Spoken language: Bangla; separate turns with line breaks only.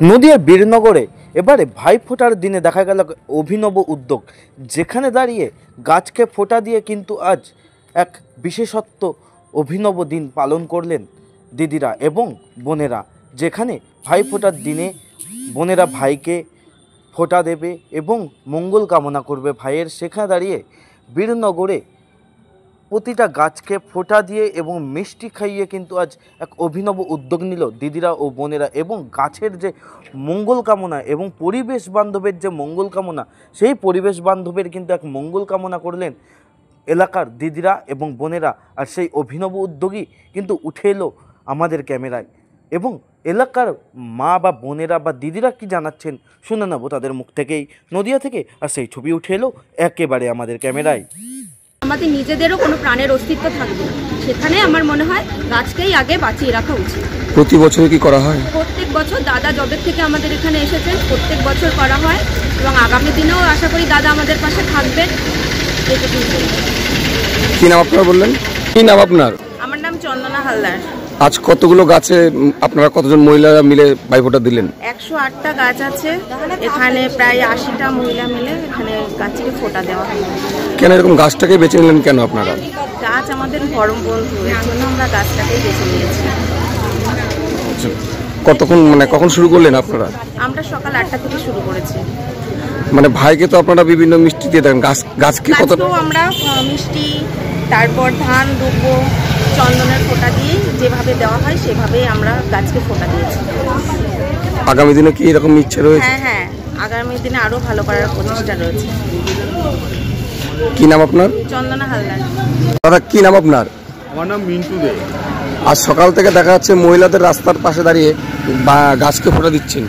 নদিয়ার বীরনগরে এবারে ভাইফোঁটার দিনে দেখা গেল অভিনব উদ্যোগ, যেখানে দাঁড়িয়ে গাছকে ফোঁটা দিয়ে কিন্তু আজ এক বিশেষত্ব অভিনব দিন পালন করলেন দিদিরা এবং বোনেরা। যেখানে ভাইফোঁটার দিনে বোনেরা ভাইকে ফোঁটা দেবে এবং মঙ্গল কামনা করবে ভাইয়ের, সেখানে দাঁড়িয়ে বীরনগরে প্রতিটা গাছকে ফোঁটা দিয়ে এবং মিষ্টি খাইয়ে কিন্তু আজ এক অভিনব উদ্যোগ নিল দিদিরা ও বোনেরা। এবং গাছের যে মঙ্গল কামনা এবং পরিবেশ বান্ধবের যে মঙ্গল কামনা, সেই পরিবেশ বান্ধবের কিন্তু এক মঙ্গল কামনা করলেন এলাকার দিদিরা এবং বোনেরা। আর সেই অভিনব উদ্যোগই কিন্তু উঠে এলো আমাদের ক্যামেরায়, এবং এলাকার মা বা বোনেরা বা দিদিরা কি জানাচ্ছেন শুনে নেব তাদের মুখ থেকেই, নদিয়া থেকে। আর সেই ছবি উঠে এলো একেবারে আমাদের ক্যামেরায়।
আমাদের নিজেদেরও কোনো প্রাণের অস্তিত্ব থাকবে না, সেখানে আমার মনে হয় গাছকেই আগে বাঁচিয়ে রাখা উচিত।
প্রতি বছর কি করা হয়?
প্রত্যেক বছর দাদা জবের থেকে আমাদের এখানে এসেছেন, প্রত্যেক বছর করা হয় এবং আগামী দিনেও আশা করি দাদা আমাদের পাশে থাকবেন।
কি নাম আপনার বললেন? কি নাম আপনার?
আমার নাম চন্দনা হালদার।
আজ কতগুলো গাছে আপনারা কতজন মহিলারা মিলে ভাইফোঁটা দিলেন?
108টা গাছ আছে এখানে, প্রায় 80টা মহিলা মিলে এখানে গাছকে ফোঁটা দেওয়া হয়।
কেন এরকম গাছটাকে বেছে নিলেন কেন আপনারা?
গাছ আমাদের পরম বন্ধু, এর জন্য আমরা গাছটাকেই বেছে নিয়েছি।
কতক্ষণ কখন শুরু করলেন আপনারা?
আমরা সকাল 8টা থেকে শুরু করেছি।
ভাইকে তো আপনারা বিভিন্ন মিষ্টি দিয়ে দেন, গাছকে কত?
আমরা মিষ্টি, তারপর ধান, দুব্বো, চন্দনের ফোঁটা দিয়ে যেভাবে দেওয়া হয় সেভাবেই আমরা গাছকে ফোঁটা দিয়েছি।
আগামী দিনে কি এরকম ইচ্ছে রয়েছে?
হ্যাঁ, আগামী দিনে আরো ভালো করার প্রচেষ্টা রয়েছে।
কি নাম আপনার?
চন্দনা হালদার।
দাদা কি নাম আপনার?
আমার নাম মিন্টু দে।
আজ সকাল থেকে দেখা যাচ্ছে মহিলাদের রাস্তার পাশে দাঁড়িয়ে গাছকে ফোঁটা দিচ্ছেন।